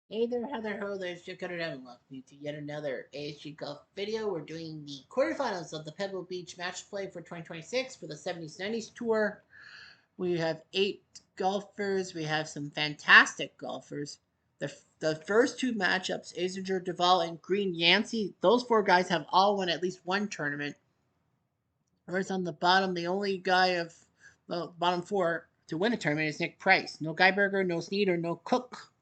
Hey there, Heather Ho, there's Jim Cutter, and welcome to yet another ASG Golf video. We're doing the quarterfinals of the Pebble Beach Match Play for 2026 for the 70s 90s Tour. We have 8 golfers. We have some fantastic golfers. The first two matchups, Azinger Duval and Green Yancey, those 4 guys have all won at least one tournament. Whereas on the bottom, the only guy of the bottom 4 to win a tournament is Nick Price. No Guyberger, no Snead, no Cook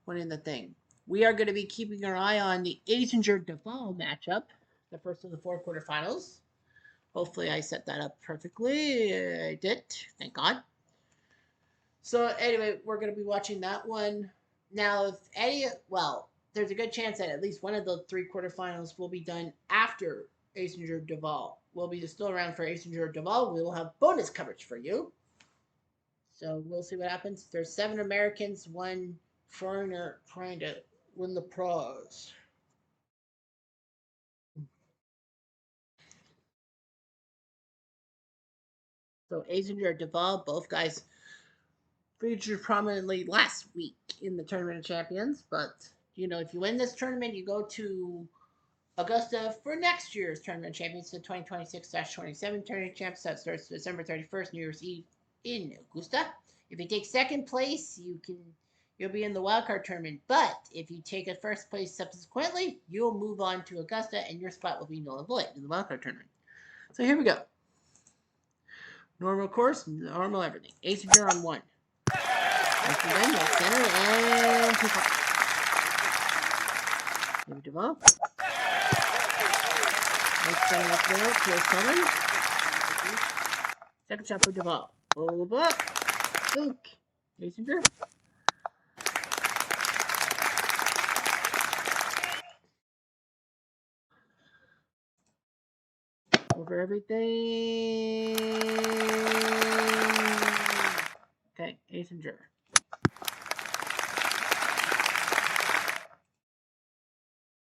winning the thing. We are going to be keeping our eye on the Azinger Duval matchup, the first of the 4 quarterfinals. Hopefully, I set that up perfectly. I did, thank God. So, anyway, we're going to be watching that one. Now, there's a good chance that at least one of the 3 quarterfinals will be done after Azinger Duval. We'll be still around for Azinger Duval. We will have bonus coverage for you. So, we'll see what happens. There's 7 Americans, 1 foreigner trying to win the prize. So Azinger Duval, both guys featured prominently last week in the Tournament of Champions. But, if you win this tournament, you go to Augusta for next year's Tournament of Champions, the 2026-27 Tournament of Champs. That starts December 31st, New Year's Eve in Augusta. If you take second place, you'll be in the wildcard tournament. But if you take a first place subsequently, you'll move on to Augusta, and your spot will be null and void in the wildcard tournament. So here we go. Normal course, normal everything. Azinger on 1. Once again, right center and 2 far. David Duval. Right center with Duval, close coming. Second shot for Duval. Over. Luke. Azinger. Over everything. Okay, Azinger.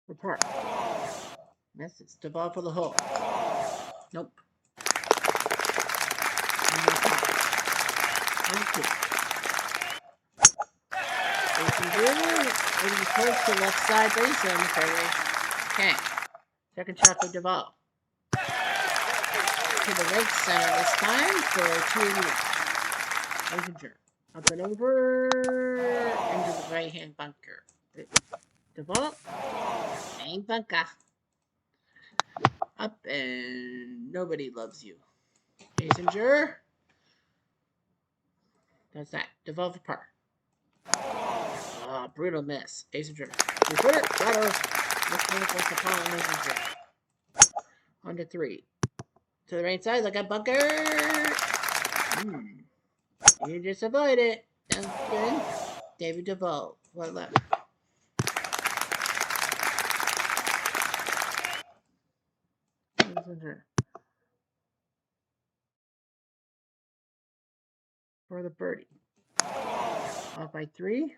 For par. Yes, it's Duval for the hole. Nope. Azinger. Maybe close to left side base on the fairway. Okay. Second shot for Duval. To the right center this time for 2 Azinger. Up and over into the right hand bunker. Duval. Same bunker. Up and nobody loves you. Azinger. That's that. Duval for par. Brutal miss. Azinger. 3-footer. Got her. This one was the Paul and Azinger. On to 3. To the right side, like a bunker. You just avoid it. That's good. David Duval. What left? For the birdie. Off by 3.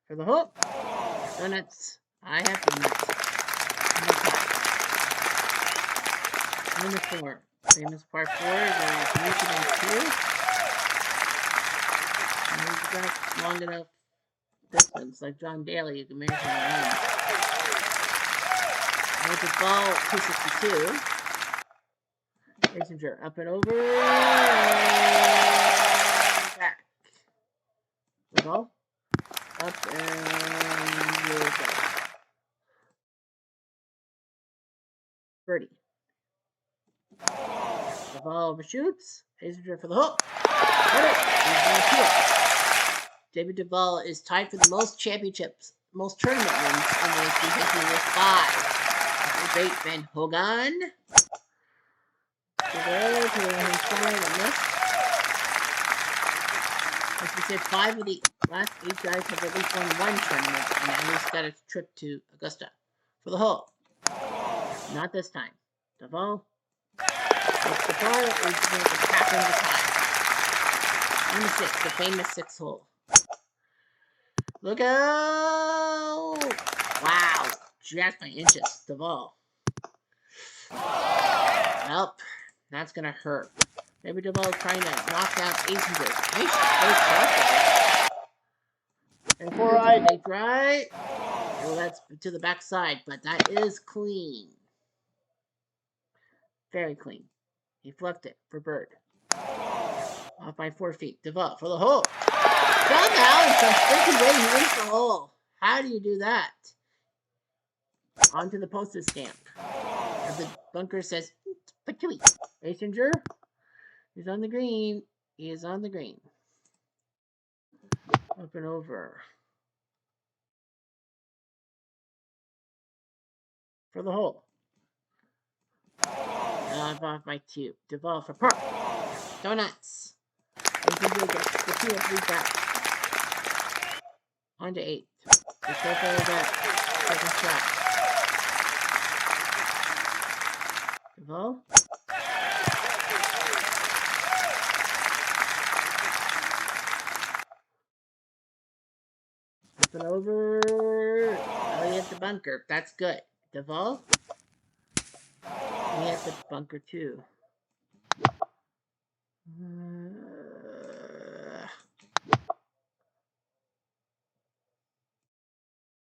For the hole. Donuts. I have donuts. Number 4. Famous par 4. There's Michigan 2. And he's got long enough distance, like John Daly, you can make him run. With the ball, 262. Azinger up and over. Back. The ball. Up and back. Birdie. The ball overshoots. Azinger for the hook. David Duval is tied for the most championships, most tournament wins in the ASG history with 5. The great Ben Hogan. As we said, 5 of the last 8 guys have at least won one tournament and at least got a trip to Augusta for the hole. Not this time. Duval. That's the par. We're going to tap in the tie. Number 6, the famous 6 hole. Look out! Wow, just by inches. Duval. Nope, that's gonna hurt. Maybe Duval is trying to knock down Azinger. Nice shot. Right. Right. Well, that's to the back side, but that is clean. Very clean. He fluffed it for bird. Off by 4 feet. Develop for the hole. Somehow, in some freaking way, he wins the hole. How do you do that? Onto the postage stamp. And the bunker says, Patui. Messenger is on the green. He is on the green. Up and over. For the hole. Off by 2. Develop for par. Donuts. Messenger gets the 2 of 3 back. On to 8. Be careful of that second shot. Develop. Up and over. Oh, he hit the bunker. That's good. Devolve. He hit the bunker too.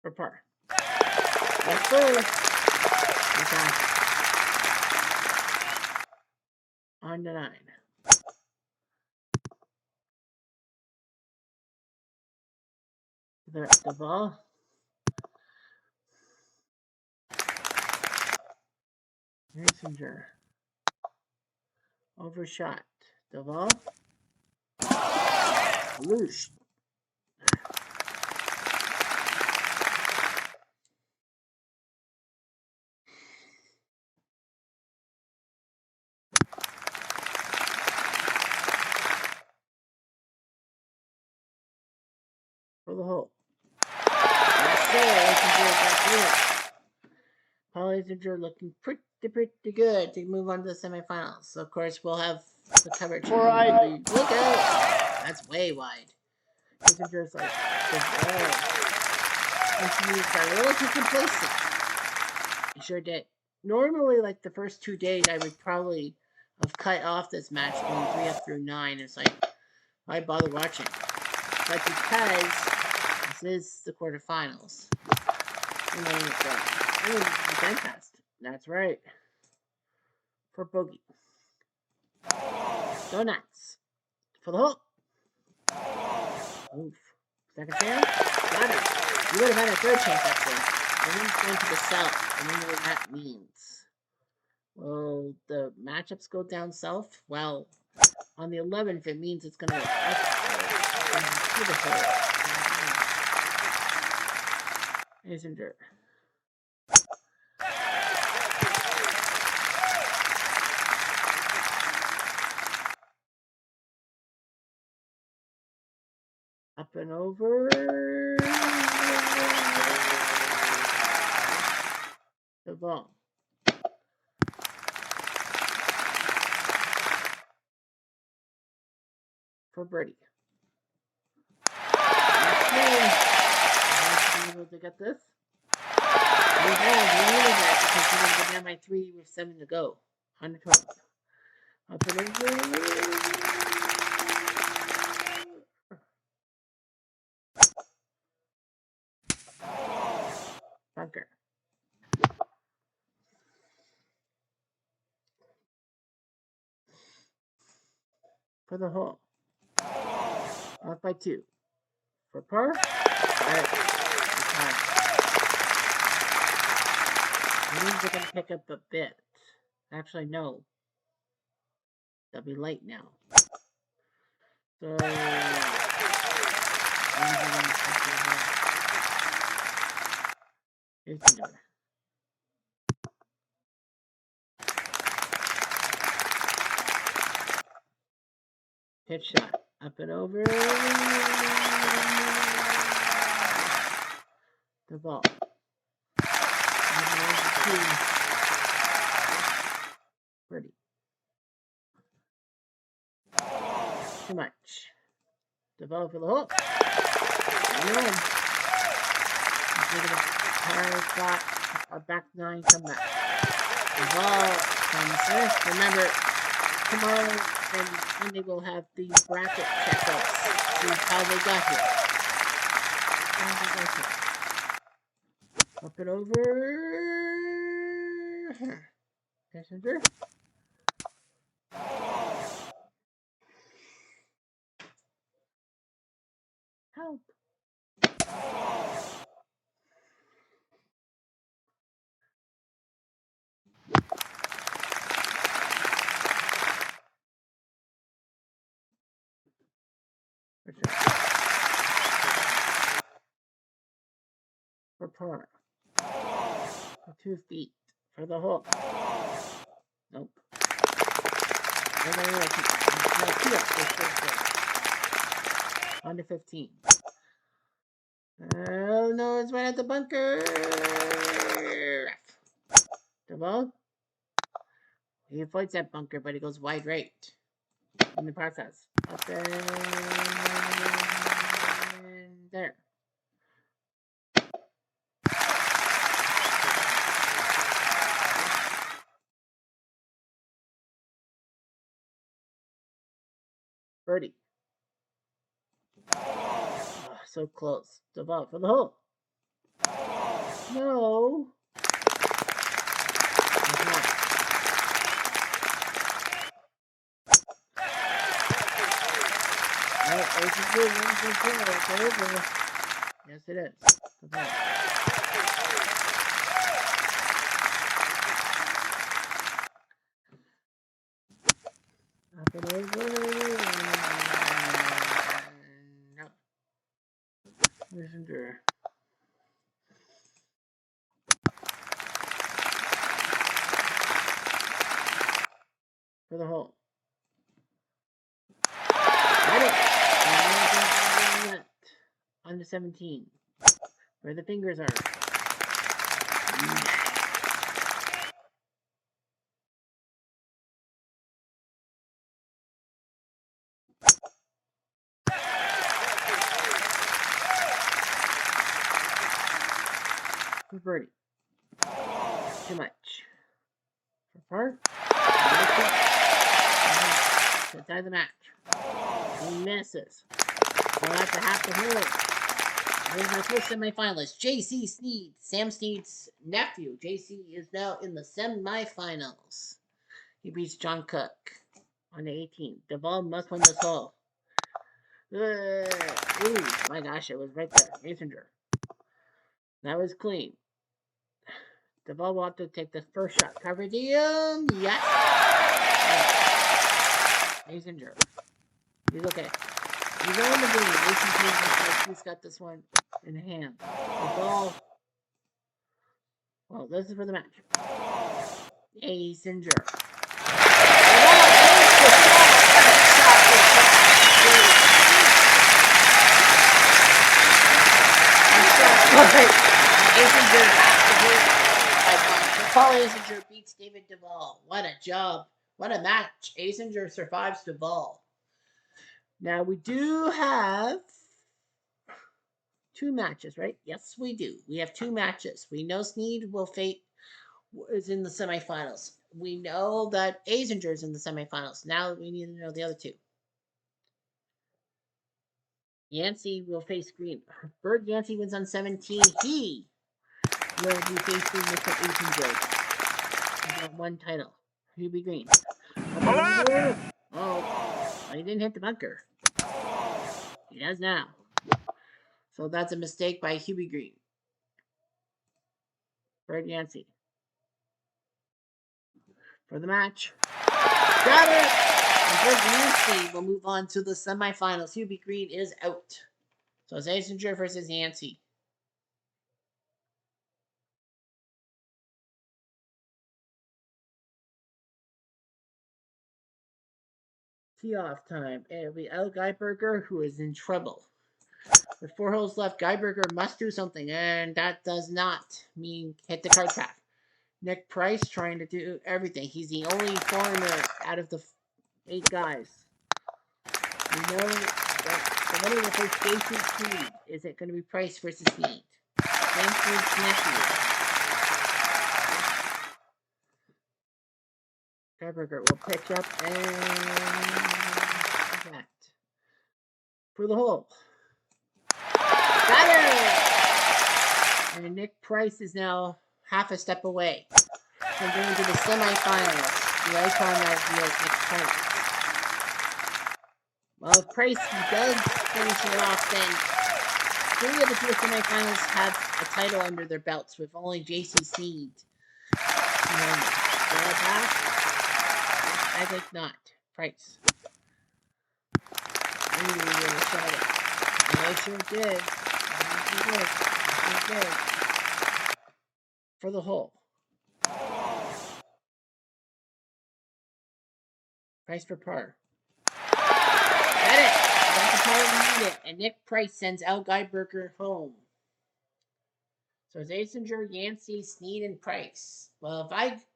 For par. Left third. Okay. On to 9. The ball. Messenger. Overshot. The ball. Loose. For the hole. Paul Messenger looking pretty good to move on to the semifinals. So, of course, we'll have the coverage. Right. Look out! That's way wide. Messenger's like, he got a little too complacent. He sure did. Normally, like the first 2 days, I would probably have cut off this match going 3 up through 9. It's like, why bother watching? But because this is the quarterfinals. And then it's fantastic. That's right. For bogey. Donuts. For the hole. Oof. Second chance. Got it. You would have had a third chance, actually. Everyone's going to the south. Remember what that means. Well, the matchups go down south. Well, on the 11th, it means it's going to go up. To the hole. Messenger. Up and over. The ball. For birdie. Able to get this. We needed that because we're going to go down by 3 with 7 to go. 112. Up and over. Bunker. For the hole. Off by 2. For par. Alright. They're going to pick up a bit. Actually, no. They'll be late now. So... Pitch shot. Up and over. The ball. Birdie. Too much. The ball for the hole. And in. Taking a higher spot. A back 9 come back. The ball comes in. Remember, tomorrow and Sunday we'll have these bracket checkups. See how they got here. Flip it over. Messenger. Help. For par. For 2 feet. For the hole. Nope. On to 15. Oh no, it's right at the bunker. The ball. He avoids that bunker, but he goes wide right in the process. Up and there. Birdie. Oh, so close. The ball for the hole. No. Yes, it is. Up and over. No. Messenger. For the hole. Got it. On to 17. Where the fingers are. For birdie. Too much. For par. To tie the match. He misses. Well, that's a half the hole. Here's my first semifinalist, J.C. Sneed, Sam Sneed's nephew. J.C. is now in the semifinals. He beats John Cook on the 18th. The ball must win this hole. Ooh, my gosh, it was right there. Messenger. That was clean. The ball will have to take the first shot. Cover him. Yes. Messenger. He's okay. He's on the game. He's got this one in hand. The ball. Well, this is for the match. Messenger. Paul Asinger beats David Duvall. What a job. What a match. Asinger survives Duvall. Now we do have 2 matches, right? Yes, we do. We have 2 matches. We know Sneed is in the semifinals. We know that Asinger is in the semifinals. Now we need to know the other 2. Yancey will face Green. Bird Yancey wins on 17. He will be facing Mr. Asinger. He's got 1 title. Hubie Green. Oh, he didn't hit the bunker. He does now. So that's a mistake by Hubie Green. Bird Yancey. For the match. Got it! And Bird Yancey will move on to the semifinals. Hubie Green is out. So it's Asinger versus Yancey. Tee-off time. It'll be Al Geiberger, who is in trouble. With 4 holes left, Geiberger must do something, and that does not mean hit the card track. Nick Price trying to do everything. He's the only foreigner out of the 8 guys. We know that the winner will face Jason Sneed. Is it going to be Price versus Sneed? Sneed's nephew. Geiberger will pitch up and for the hole. Got it! And Nick Price is now half a step away from going to the semifinals. The icon of Nick Price. Well, if Price does finish it off, then 3 of the 4 semifinals have a title under their belts, with only JC Sneed. I think not. Price. Ooh, really shot it. I sure did. I sure did. For the hole. Price for par. Got it. Got the par we need it. And Nick Price sends Al Geiberger home. So it's Asinger, Yancey, Sneed, and Price. Well,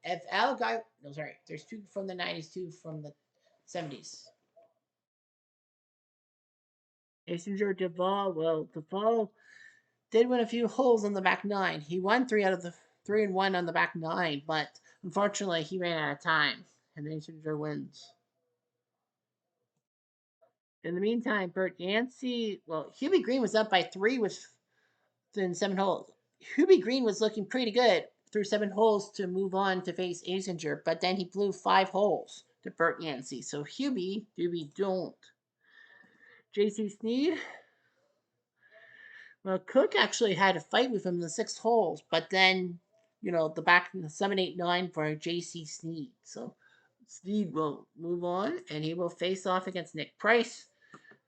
if Al Guy, no, sorry, there's 2 from the 90s, 2 from the 70s. Asinger, Duvall. Well, Duvall did win a few holes on the back 9. He won 3 out of the 3 and 1 on the back 9, but unfortunately he ran out of time, and Asinger wins. In the meantime, Bert Yancey, well, Hubie Green was up by 3 within 7 holes. Hubie Green was looking pretty good through 7 holes to move on to face Asinger, but then he blew 5 holes to Bert Yancey. So Hubie, don't. JC Sneed, well, Cook actually had a fight with him in the 6 holes, but then, the back 7, 8, 9 for JC Sneed. So Sneed will move on, and he will face off against Nick Price,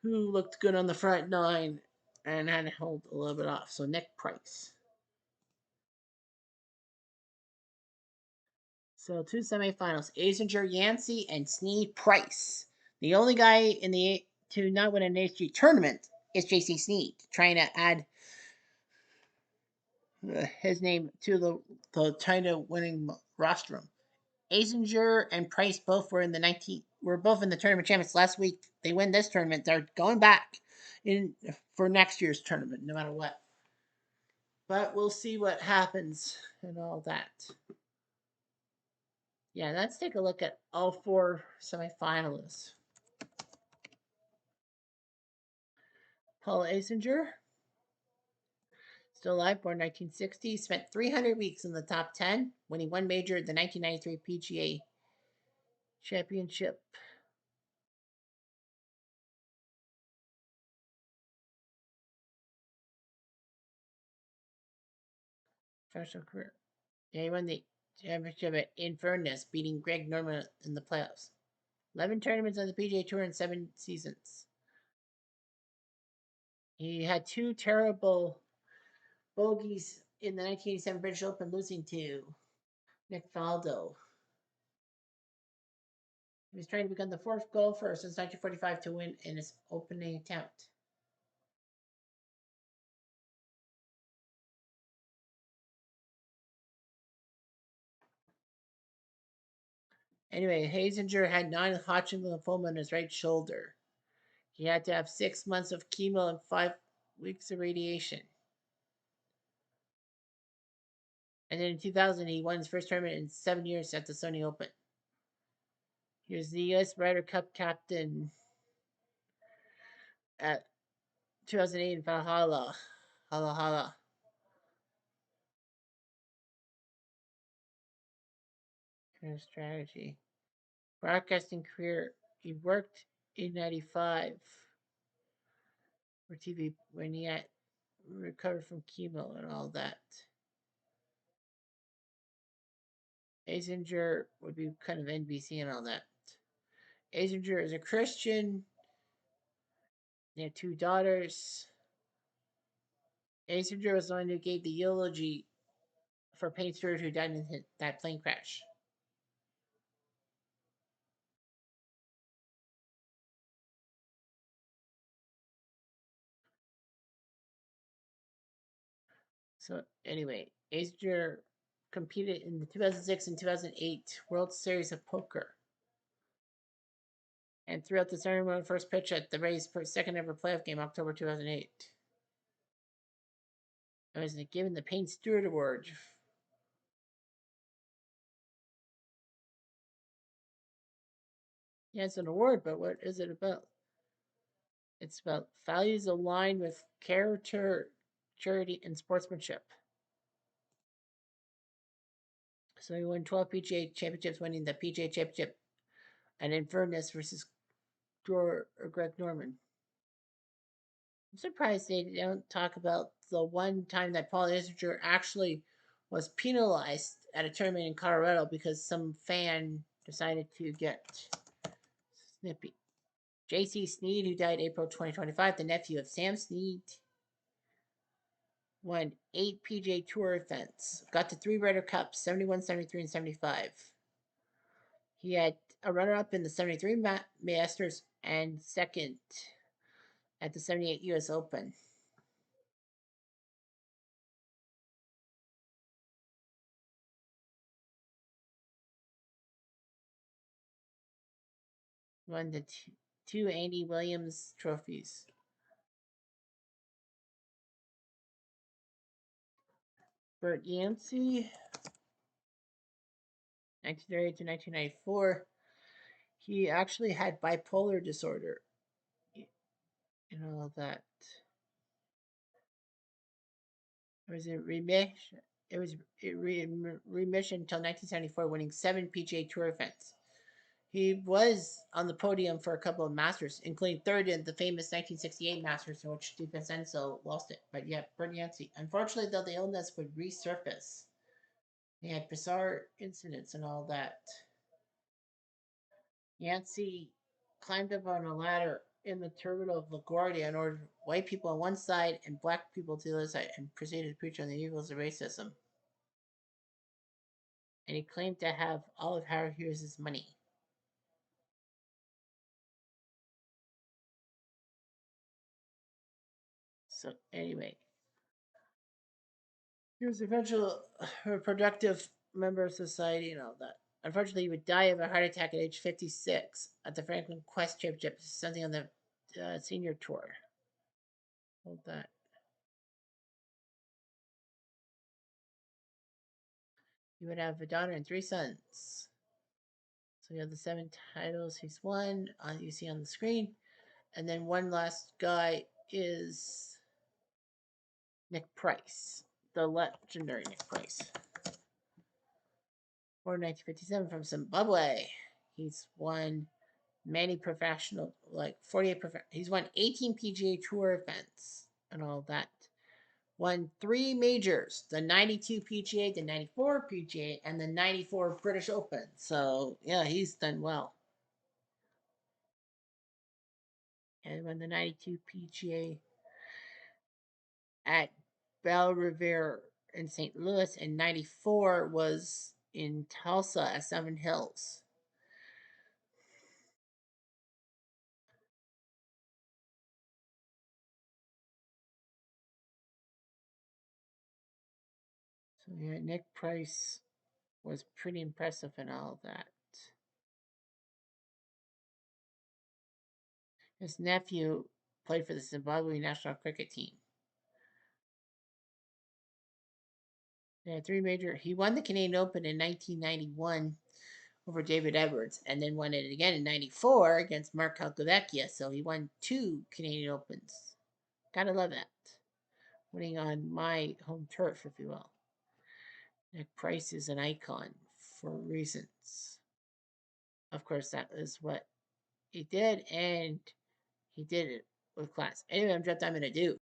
who looked good on the front 9 and had to hold a little bit off. So Nick Price. So 2 semifinals: Asinger, Yancey, and Sneed Price. The only guy to not win an ASG tournament is JC Sneed, trying to add his name to the title winning rostrum. Asinger and Price both were both in the tournament champions last week. They win this tournament. They're going back for next year's tournament, no matter what. But we'll see what happens and all that. Yeah, let's take a look at all 4 semifinalists. Paul Asinger, still alive, born 1960, spent 300 weeks in the top 10 when he won major at the 1993 PGA Championship. Professional career. Yeah, he won the championship at Inverness, beating Greg Norman in the playoffs. 11 tournaments on the PGA Tour in 7 seasons. He had 2 terrible bogeys in the 1987 British Open, losing to Nick Faldo. He was trying to become the 4th golfer since 1945 to win in his opening attempt. Anyway, Hasinger had non-Hodgkin lymphoma in his right shoulder. He had to have 6 months of chemo and 5 weeks of radiation. And then in 2000, he won his first tournament in 7 years at the Sony Open. He was the U.S. Ryder Cup captain at 2008 in Valhalla. Career strategy. Broadcasting career. He worked in 95 for TV when he had recovered from chemo and all that. Asinger would be kind of NBC and all that. Asinger is a Christian. They have 2 daughters. Asinger was the one who gave the eulogy for Payne Stewart, who died in that plane crash. So anyway, Asinger competed in the 2006 and 2008 World Series of Poker. And throughout the ceremony, first pitch at the Rays' second ever playoff game, October 2008. I was given the Payne Stewart Award. Yeah, it's an award, but what is it about? It's about values aligned with character, charity, and sportsmanship. So he won 12 PGA championships, winning the PGA championship and Inverness versus Greg Norman. I'm surprised they don't talk about the one time that Paul Islinger actually was penalized at a tournament in Colorado because some fan decided to get snippy. J.C. Sneed, who died April 2025, the nephew of Sam Sneed, won 8 PGA Tour events, got to 3 Ryder Cups, 71, 73, and 75. He had a runner-up in the 73 Masters and second at the 78 U.S. Open. Won the two Andy Williams trophies. Bert Yancey, 1938 to 1994. He actually had bipolar disorder and all that. It was in remission. It was remission until 1974, winning 7 PGA Tour events. He was on the podium for a couple of Masters, including third in the famous 1968 Masters, in which DiVincenzo lost it. But yeah, Bert Yancey. Unfortunately, though, the illness would resurface. He had bizarre incidents and all that. Yancey climbed up on a ladder in the terminal of LaGuardia and ordered white people on one side and black people to the other side and proceeded to preach on the evils of racism. And he claimed to have all of Howard Hughes' money. So anyway, he was eventually a productive member of society and all that. Unfortunately, he would die of a heart attack at age 56 at the Franklin Quest Championship, something on the senior tour. Hold that. He would have a daughter and 3 sons. So we have the 7 titles he's won. You see on the screen. And then one last guy is Nick Price, the legendary Nick Price. Born 1957 from Zimbabwe. He's won many professional, like 48. He's won 18 PGA Tour events and all that. Won 3 majors: the '92 PGA, the '94 PGA, and the '94 British Open. So yeah, he's done well. And won the '92 PGA at Belle Revere in St. Louis, and '94 was in Tulsa at Seven Hills. So yeah, Nick Price was pretty impressive in all that. His nephew played for the Zimbabwe national cricket team. He had 3 major. He won the Canadian Open in 1991 over David Edwards, and then won it again in '94 against Mark Calcavecchia. So he won 2 Canadian Opens. Gotta love that. Winning on my home turf, if you will. Nick Price is an icon for reasons. Of course, that is what he did, and he did it with class. Anyway, I'm going to do.